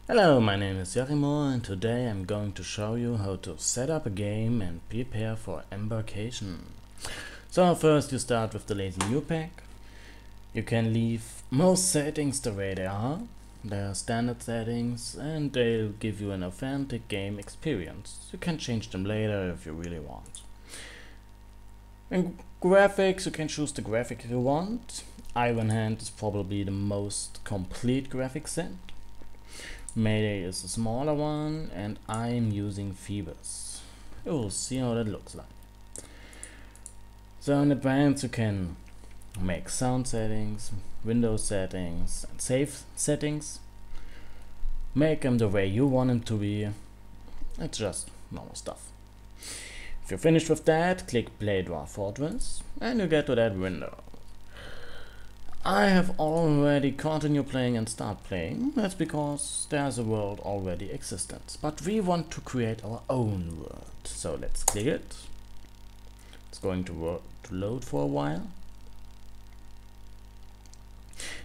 Hello, my name is Yarimo and today I'm going to show you how to set up a game and prepare for Embarkation. So first you start with the lazy new pack. You can leave most settings the way they are. They are standard settings and they'll give you an authentic game experience. You can change them later if you really want. In graphics, you can choose the graphic you want. Iron Hand is probably the most complete graphic set. Mayday is a smaller one and I'm using Phoebus. You will see how that looks like. So in advance you can make sound settings, window settings and save settings. Make them the way you want them to be. It's just normal stuff. If you're finished with that, click Play Dwarf Fortress and you get to that window. I have already continued playing and start playing. That's because there's a world already existent. But we want to create our own world. So let's click it. It's going to load for a while.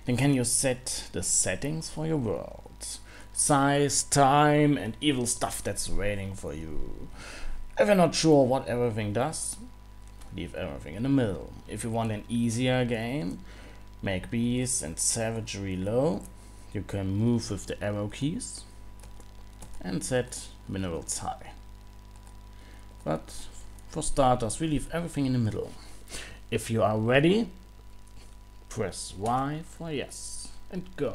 Then can you set the settings for your world? Size, time and evil stuff that's waiting for you. If you're not sure what everything does, leave everything in the middle. If you want an easier game, make bees and savagery low. You can move with the arrow keys and set minerals high. But for starters, we leave everything in the middle. If you are ready, press Y for yes and go.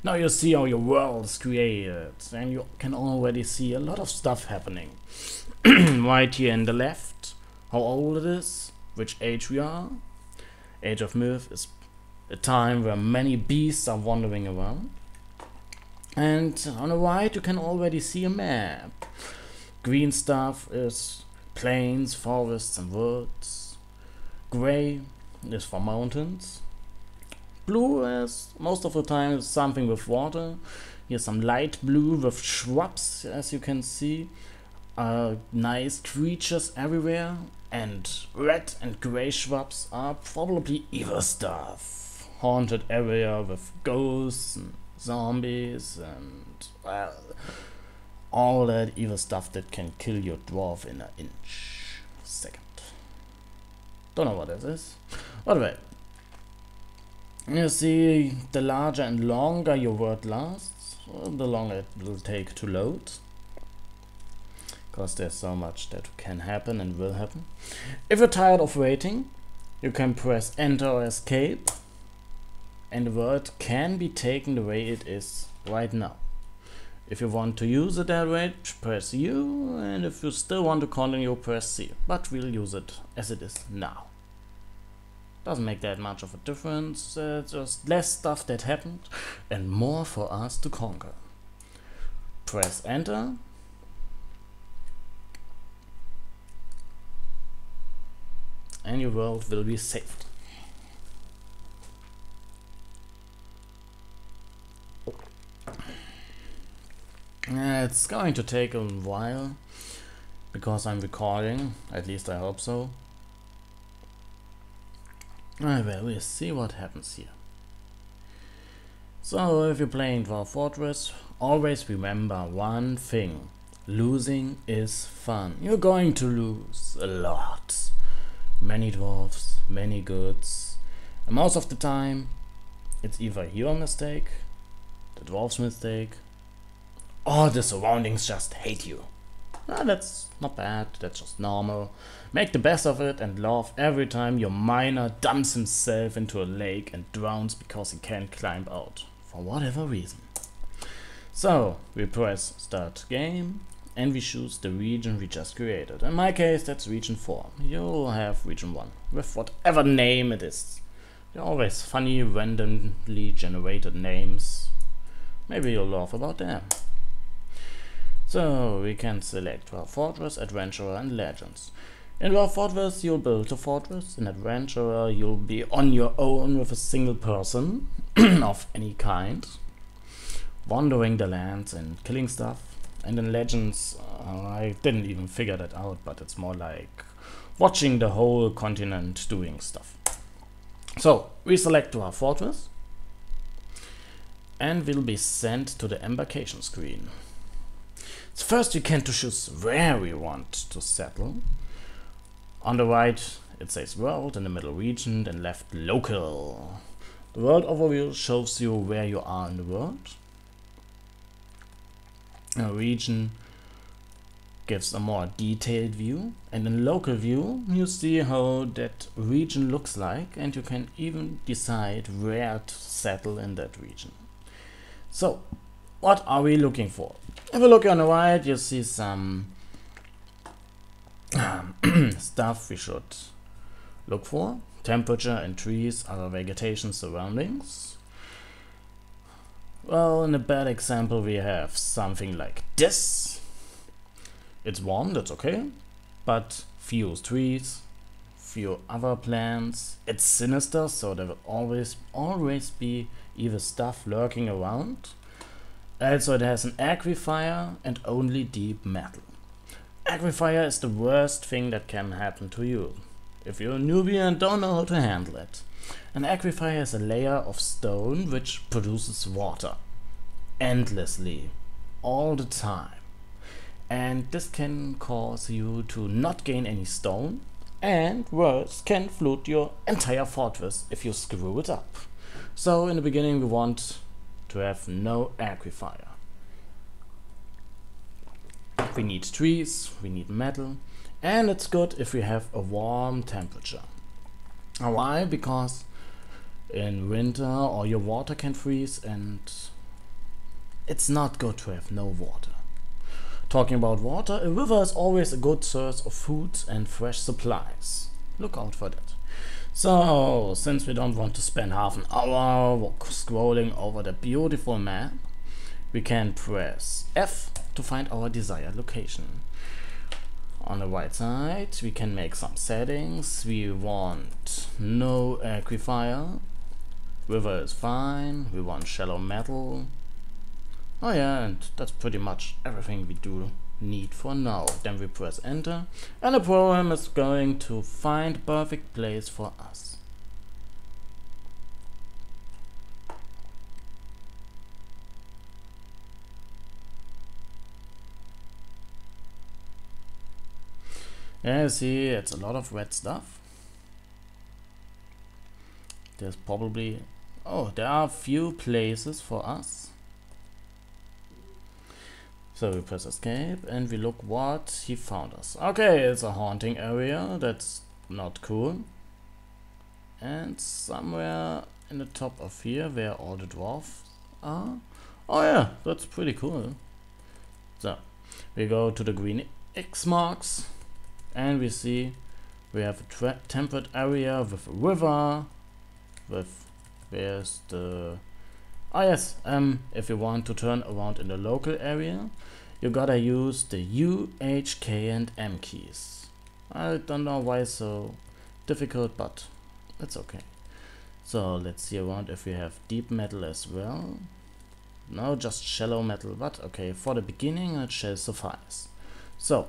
Now you see how your world is created and you can already see a lot of stuff happening. Right here in the left, how old it is, which age we are. Age of Myth is a time where many beasts are wandering around. And on the right you can already see a map. Green stuff is plains, forests and woods. Gray is for mountains. Blue is most of the time something with water. Here's some light blue with shrubs, as you can see. Nice creatures everywhere. And red and gray shrubs are probably evil stuff. Haunted area with ghosts and zombies and, well, all that evil stuff that can kill your dwarf in an inch second. Don't know what this is. Anyway, you see, the larger and longer your word lasts, the longer it will take to load. Because there's so much that can happen and will happen. If you're tired of waiting, you can press Enter or Escape. And the word can be taken the way it is right now. If you want to use it that way, press U, and if you still want to continue, press C. But we'll use it as it is now. Doesn't make that much of a difference, just less stuff that happened and more for us to conquer. Press Enter. And your world will be saved. It's going to take a while because I'm recording, at least I hope so. Well, we'll see what happens here. So if you're playing Dwarf Fortress, always remember one thing: losing is fun. You're going to lose a lot. Many dwarfs, many goods, and most of the time it's either your mistake, the dwarf's mistake, or the surroundings just hate you. That's not bad, that's just normal. Make the best of it and laugh every time your miner dumps himself into a lake and drowns because he can't climb out, for whatever reason. So we press Start Game and we choose the region we just created. In my case that's region 4. You'll have region 1 with whatever name it is. They're always funny, randomly generated names. Maybe you'll laugh about them. So we can select Dwarf Fortress, Adventurer and Legends. In Dwarf Fortress you'll build a fortress. In Adventurer you'll be on your own with a single person of any kind, wandering the lands and killing stuff. And in Legends I didn't even figure that out, but it's more like watching the whole continent doing stuff. So we select Dwarf Fortress. and will be sent to the embarkation screen. So first we can to choose where we want to settle. On the right it says world, in the middle region, and left local. The world overview shows you where you are in the world. A region gives a more detailed view, and in local view you see how that region looks like, and you can even decide where to settle in that region. So what are we looking for? If you look on the right, you see some stuff we should look for: temperature and trees, other vegetation surroundings. Well, in a bad example we have something like this. It's warm, that's okay, but few trees, few other plants. It's sinister, so there will always be evil stuff lurking around. Also it has an aquifer and only deep metal. Aquifer is the worst thing that can happen to you if you're a newbie and don't know how to handle it. An aquifer is a layer of stone which produces water endlessly, all the time. And this can cause you to not gain any stone, and worse, can flood your entire fortress if you screw it up. So in the beginning we want to have no aquifer. We need trees, we need metal, and it's good if we have a warm temperature. Why? Because in winter all your water can freeze, and it's not good to have no water. Talking about water, a river is always a good source of food and fresh supplies. Look out for that. So, since we don't want to spend half an hour scrolling over the beautiful map, we can press F to find our desired location. On the right side we can make some settings. We want no aquifer, river is fine, we want shallow metal. Oh yeah, and that's pretty much everything we do need for now. Then we press enter and the program is going to find a perfect place for us. Yeah, you see, it's a lot of red stuff. There's probably... oh, there are a few places for us. So we press escape and we look what he found us. Okay, it's a haunting area. That's not cool. And somewhere in the top of here where all the dwarfs are. Oh yeah, that's pretty cool. So we go to the green X marks and we see we have a temperate area with a river, with where's the... oh yes, if you want to turn around in the local area, you gotta use the U, H, K and M keys. I don't know why it's so difficult, but it's okay. So let's see around if we have deep metal as well. No, just shallow metal, but okay, for the beginning it shall suffice. So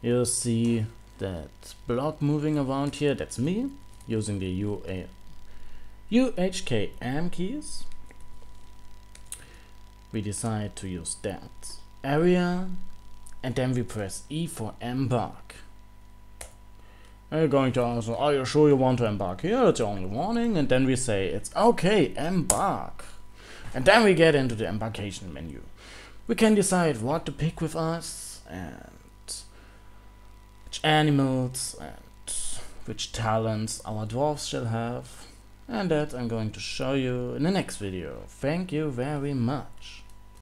you see that block moving around here, that's me, using the U, H, K, M keys. We decide to use that area, and then we press E for embark. And you're going to ask, are you sure you want to embark here? It's the only warning. And then we say it's okay, embark. And then we get into the embarkation menu. We can decide what to pick with us, and which animals and which talents our dwarves shall have. And that I'm going to show you in the next video. Thank you very much.